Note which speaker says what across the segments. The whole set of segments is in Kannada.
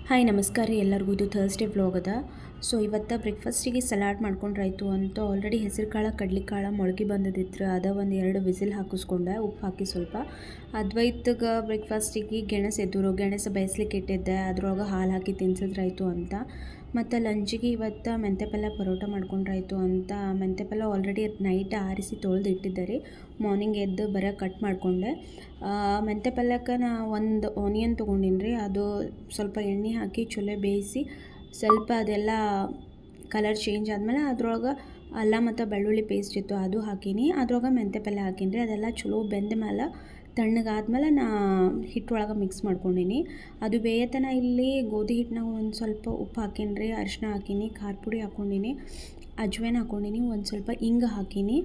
Speaker 1: ಹಾಯ್ ನಮಸ್ಕಾರ ರೀ ಎಲ್ಲರಿಗೂ. ಇದು ಥರ್ಸ್ಡೇ ವ್ಲಾಗ್ ಅದ. ಸೊ ಇವತ್ತು ಬ್ರೇಕ್ಫಾಸ್ಟಿಗೆ ಸಲಾಡ್ ಮಾಡ್ಕೊಂಡ್ರಾಯ್ತು ಅಂತ ಆಲ್ರೆಡಿ ಹೆಸರು ಕಾಳು ಕಡ್ಲಿಕಾಳು ಮೊಳಕೆ ಬಂದದಿತ್ತು. ಅದ ಒಂದು 2 ವಿಸಿಲ್ ಹಾಕಿಸ್ಕೊಂಡೆ, ಉಪ್ಪು ಹಾಕಿ ಸ್ವಲ್ಪ. ಅದ್ವೈತಗೆ ಬ್ರೇಕ್ಫಾಸ್ಟಿಗೆ ಗೆಣಸು ಎದ್ದರು, ಗೆಣಸು ಬೇಯಿಸ್ಲಿಕ್ಕೆ ಇಟ್ಟಿದ್ದೆ, ಅದ್ರೊಳಗೆ ಹಾಲು ಹಾಕಿ ತಿನ್ಸಿದ್ರಾಯ್ತು ಅಂತ. ಮತ್ತು ಲಂಚಿಗೆ ಇವತ್ತು ಮೆಂತ್ಯ ಪಲ್ಯ ಪರೋಟ ಮಾಡ್ಕೊಂಡ್ರಾಯ್ತು ಅಂತ. ಮೆಂತ್ಯ ಪಲ್ಯ ಆಲ್ರೆಡಿ ನೈಟ್ ಆರಿಸಿ ತೊಳೆದು ಇಟ್ಟಿದ್ದೆ ರೀ. ಮಾರ್ನಿಂಗ್ ಎದ್ದು ಬರೀ ಕಟ್ ಮಾಡಿಕೊಂಡೆ. ಮೆಂತ್ಯ ಪಲ್ಯಕ್ಕೆ ನಾ ಒಂದು ಆನಿಯನ್ ತೊಗೊಂಡಿನಿ ರೀ. ಅದು ಸ್ವಲ್ಪ ಎಣ್ಣೆ ಹಾಕಿ ಚಲೋ ಬೇಯಿಸಿ ಸ್ವಲ್ಪ ಅದೆಲ್ಲ ಕಲರ್ ಚೇಂಜ್ ಆದಮೇಲೆ ಅದ್ರೊಳಗೆ ಅಲ್ಲ ಮತ್ತು ಬೆಳ್ಳುಳ್ಳಿ ಪೇಸ್ಟ್ ಇತ್ತು ಅದು ಹಾಕೀನಿ. ಅದ್ರೊಳಗೆ ಮೆಂತ್ಯ ಪಲ್ಯ ಹಾಕೀನಿ ರೀ. ಅದೆಲ್ಲ ಚಲೋ ಬೆಂದ ಮೇಲೆ ತಣ್ಣಗಾದ್ಮೇಲೆ ನಾ ಹಿಟ್ಟೊಳಗೆ ಮಿಕ್ಸ್ ಮಾಡ್ಕೊಂಡೀನಿ. ಅದು ಬೇಯತನ ಇಲ್ಲಿ ಗೋಧಿ ಹಿಟ್ಟನಾಗ ಒಂದು ಸ್ವಲ್ಪ ಉಪ್ಪು ಹಾಕೀನಿ ರೀ, ಅರಿಶಿನ ಹಾಕೀನಿ, ಖಾರ ಪುಡಿ ಹಾಕ್ಕೊಂಡೀನಿ, ಅಜ್ವಾನ ಹಾಕ್ಕೊಂಡೀನಿ, ಒಂದು ಸ್ವಲ್ಪ ಹಿಂಗೆ ಹಾಕೀನಿ.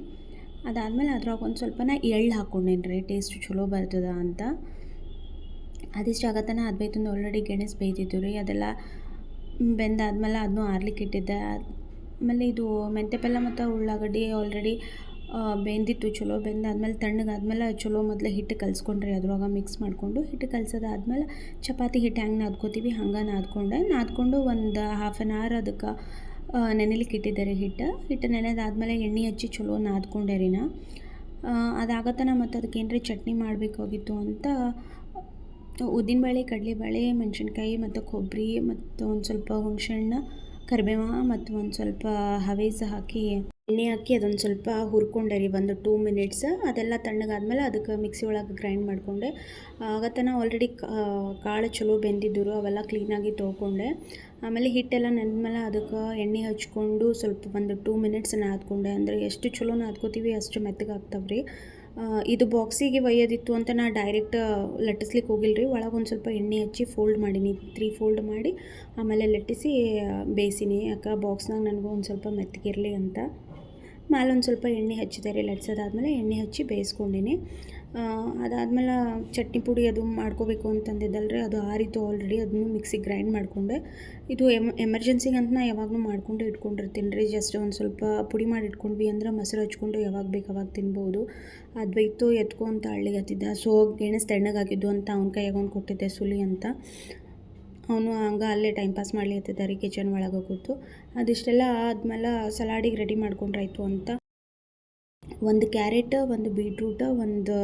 Speaker 1: ಅದಾದಮೇಲೆ ಅದ್ರೊಳಗೆ ಒಂದು ಸ್ವಲ್ಪ ನಾ ಎಳ್ಳು ಹಾಕ್ಕೊಂಡೀನಿ ರೀ, ಟೇಸ್ಟ್ ಚಲೋ ಬರ್ತದ ಅಂತ. ಅದಿಷ್ಟು ಆಗತ್ತನ ಅದ್ಬೈತಂದು ಆಲ್ರೆಡಿ ಗೆಣಸು ಬೇಯ್ತಿದ್ದು ರೀ. ಅದೆಲ್ಲ ಬೆಂದಾದ್ಮೇಲೆ ಅದನ್ನೂ ಆರ್ಲಿಕ್ಕೆ ಇಟ್ಟಿದ್ದೆ. ಆಮೇಲೆ ಇದು ಮೆಂತ್ಯ ಪಲ್ಯ ಮತ್ತು ಉಳ್ಳಾಗಡ್ಡಿ ಆಲ್ರೆಡಿ ಬೆಂದಿತ್ತು. ಚಲೋ ಬೆಂದಾದ್ಮೇಲೆ ತಣ್ಣಗಾದ್ಮೇಲೆ ಚಲೋ ಮೊದಲೇ ಹಿಟ್ಟು ಕಲಿಸ್ಕೊಂಡ್ರಿ. ಅದ್ರೊಳಗೆ ಮಿಕ್ಸ್ ಮಾಡಿಕೊಂಡು ಹಿಟ್ಟು ಕಲಸೋದಾದ್ಮೇಲೆ ಚಪಾತಿ ಹಿಟ್ಟು ಹೆಂಗೆ ನಾದ್ಕೋತೀವಿ ಹಂಗೆ ನಾದ್ಕೊಂಡು ಒಂದು ಹಾಫ್ ಆನ್ ಅವರ್ ಅದಕ್ಕೆ ನೆನೆಲಿಕ್ಕೆ ಇಟ್ಟಿದ್ದೆ ರೀ. ಹಿಟ್ಟು ನೆನೆದಾದ್ಮೇಲೆ ಎಣ್ಣೆ ಹಚ್ಚಿ ಚಲೋ ನಾದ್ಕೊಂಡೆ ರೀ ನಾ. ಅದಾಗತ್ತನ ಮತ್ತು ಅದಕ್ಕೆ ಏನ್ರಿ ಚಟ್ನಿ ಮಾಡಬೇಕಾಗಿತ್ತು ಅಂತ ಉದ್ದಿನಬೇಳೆ, ಕಡಲೆಬೇಳೆ, ಮೆಣಸಿನ್ಕಾಯಿ ಮತ್ತು ಕೊಬ್ಬರಿ ಮತ್ತು ಒಂದು ಸ್ವಲ್ಪ ಹುಣಸೆಹಣ್ಣು, ಕರಿಬೇವು ಮತ್ತು ಒಂದು ಸ್ವಲ್ಪ ಹವೇಸ ಹಾಕಿ ಎಣ್ಣೆ ಹಾಕಿ ಅದೊಂದು ಸ್ವಲ್ಪ ಹುರ್ಕೊಂಡೆ ರೀ ಒಂದು 2 ಮಿನಿಟ್ಸ್. ಅದೆಲ್ಲ ತಣ್ಣಗಾದ್ಮೇಲೆ ಅದಕ್ಕೆ ಮಿಕ್ಸಿ ಒಳಗೆ ಗ್ರೈಂಡ್ ಮಾಡಿಕೊಂಡೆ. ಆಗತ್ತನ ಆಲ್ರೆಡಿ ಕಾಳು ಚಲೋ ಬೆಂದಿದ್ದರು, ಅವೆಲ್ಲ ಕ್ಲೀನಾಗಿ ತೊಳ್ಕೊಂಡೆ. ಆಮೇಲೆ ಹಿಟ್ಟೆಲ್ಲ ನೆಂದ್ಮೇಲೆ ಅದಕ್ಕೆ ಎಣ್ಣೆ ಹಚ್ಕೊಂಡು ಸ್ವಲ್ಪ ಒಂದು 2 ಮಿನಿಟ್ಸ್ ನಾದ್ಕೊಂಡೆ. ಅಂದರೆ ಎಷ್ಟು ಚಲೋ ನಾದ್ಕೋತೀವಿ ಅಷ್ಟು ಮೆತ್ತಗೆ ಆಗ್ತಾವೆ ರೀ. ಇದು ಬಾಕ್ಸಿಗೆ ಒಯ್ಯೋದಿತ್ತು ಅಂತ ನಾ ಡೈರೆಕ್ಟ್ ಲಟ್ಟಿಸ್ಲಿಕ್ಕೆ ಹೋಗಿಲ್ಲ ರೀ. ಒಳಗೆ ಒಂದು ಸ್ವಲ್ಪ ಎಣ್ಣೆ ಹಚ್ಚಿ ಫೋಲ್ಡ್ ಮಾಡೀನಿ, 3 ಫೋಲ್ಡ್ ಮಾಡಿ ಆಮೇಲೆ ಲಟ್ಟಿಸಿ ಬೇಯಿಸೀನಿ. ಯಾಕೆ ಬಾಕ್ಸ್ನಾಗ ನನಗೂ ಒಂದು ಸ್ವಲ್ಪ ಮೆತ್ತಗಿರಲಿ ಅಂತ. ಮೇಲೆ ಒಂದು ಸ್ವಲ್ಪ ಎಣ್ಣೆ ಹಚ್ಚಿದೆ ರೀ. ಲಟ್ಸೋದಾದ್ಮೇಲೆ ಎಣ್ಣೆ ಹಚ್ಚಿ ಬೇಯಿಸ್ಕೊಂಡೀನಿ. ಅದಾದಮೇಲೆ ಚಟ್ನಿ ಪುಡಿ ಅದು ಮಾಡ್ಕೋಬೇಕು ಅಂತಂದಿದ್ದಲ್ರಿ, ಅದು ಆರಿತು ಆಲ್ರೆಡಿ. ಅದನ್ನು ಮಿಕ್ಸಿಗೆ ಗ್ರೈಂಡ್ ಮಾಡಿಕೊಂಡೆ. ಇದು ಎಮರ್ಜೆನ್ಸಿಗೆ ಅಂತ ನಾ ಯಾವಾಗಲೂ ಮಾಡಿಕೊಂಡು ಇಟ್ಕೊಂಡಿರ್ತೀನಿ ರೀ. ಜಸ್ಟ್ ಒಂದು ಸ್ವಲ್ಪ ಪುಡಿ ಮಾಡಿ ಇಟ್ಕೊಂಡ್ವಿ ಅಂದ್ರೆ ಮೊಸರು ಹಚ್ಕೊಂಡು ಯಾವಾಗ ಬೇಕು ಅವಾಗ ತಿನ್ಬೋದು. ಅದ್ವೈತು ಎತ್ಕೊ ಅಂತ ಅಳ್ಳಿಗತ್ತಿದ್ದ. ಸೊ ಗೆಣಸು ತಣ್ಣಗಾಗಿದ್ದು ಅಂತ ಅವ್ನ ಕೈಯಾಗ ಒಂದು ಕೊಟ್ಟಿದ್ದೆ ಸುಲಿ ಅಂತ. ಅವನು ಹಂಗೆ ಅಲ್ಲೇ ಟೈಮ್ ಪಾಸ್ ಮಾಡ್ಲಿಕತ್ತಿದ್ದ ರೀ ಕಿಚನ್ ಒಳಗೆ ಕೂತು. ಅದಿಷ್ಟೆಲ್ಲ ಆದ್ಮೇಲೆ ಸಲಾಡಿಗೆ ರೆಡಿ ಮಾಡ್ಕೊಂಡ್ರಾಯ್ತು ಅಂತ ಒಂದು ಕ್ಯಾರೆಟ್, ಒಂದು ಬೀಟ್ರೂಟ್, ಒಂದು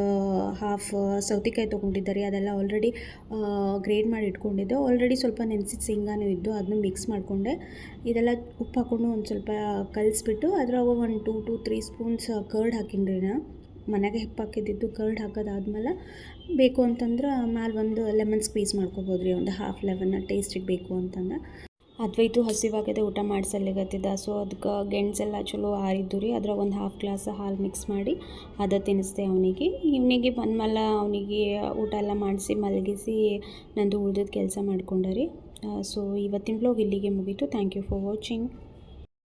Speaker 1: ಹಾಫ್ ಸೌತೆಕಾಯಿ ತೊಗೊಂಡಿದ್ದೆ. ಅದೆಲ್ಲ ಆಲ್ರೆಡಿ ಗ್ರೇಡ್ ಮಾಡಿ ಇಟ್ಕೊಂಡಿದ್ದೆ. ಆಲ್ರೆಡಿ ಸ್ವಲ್ಪ ನೆನೆಸಿದ ಶೇಂಗಾನೂ ಇದ್ದು ಅದನ್ನು ಮಿಕ್ಸ್ ಮಾಡಿಕೊಂಡೆ. ಇದೆಲ್ಲ ಉಪ್ಪು ಹಾಕ್ಕೊಂಡು ಒಂದು ಸ್ವಲ್ಪ ಕಲಿಸ್ಬಿಟ್ಟು ಅದ್ರಾಗ ಒಂದು 2 to 3 ಸ್ಪೂನ್ಸ್ ಕರ್ಡ್ ಹಾಕೀನಿ ರೀ ನಾ. ಮನೆಗೆ ಹೆಪ್ಪು ಹಾಕಿದ್ದಿದ್ದು ಕರ್ಡ್ ಹಾಕೋದಾದ್ಮೇಲೆ ಬೇಕು ಅಂತಂದ್ರೆ ಮೇಲೆ ಒಂದು ಲೆಮನ್ ಸ್ಕ್ವೀಸ್ ಮಾಡ್ಕೊಬೋದು ರೀ, ಒಂದು ಹಾಫ್ ಲೆಮನ್ನ ಟೇಸ್ಟಿಗೆ ಬೇಕು ಅಂತಂದ್ರೆ. ಅದ್ವೈತು ಹಸಿವಾಗದೆ ಊಟ ಮಾಡಿಸಲಿಗತ್ತಿದ್ದ. ಸೊ ಅದಕ್ಕೆ ಗೆಣಸೆಲ್ಲ ಚಲೋ ಆರಿದ್ದು ರೀ. ಅದ್ರಾಗ ಒಂದು ಹಾಫ್ ಗ್ಲಾಸ್ ಹಾಲು ಮಿಕ್ಸ್ ಮಾಡಿ ಅದು ತಿನ್ನಿಸ್ದೆ ಅವನಿಗೆ. ಇವನಿಗೆ ಬಂದಮೇಲೆ ಅವನಿಗೆ ಊಟ ಎಲ್ಲ ಮಾಡಿಸಿ ಮಲಗಿಸಿ ನಂದು ಉಳಿದಿದ್ದ ಕೆಲಸ ಮಾಡ್ಕೊಂಡೆ ರೀ. ಸೊ ಇವತ್ತಿನ ಬ್ಲಾಗ್ ಇಲ್ಲಿಗೆ ಮುಗೀತು. Thank you for watching.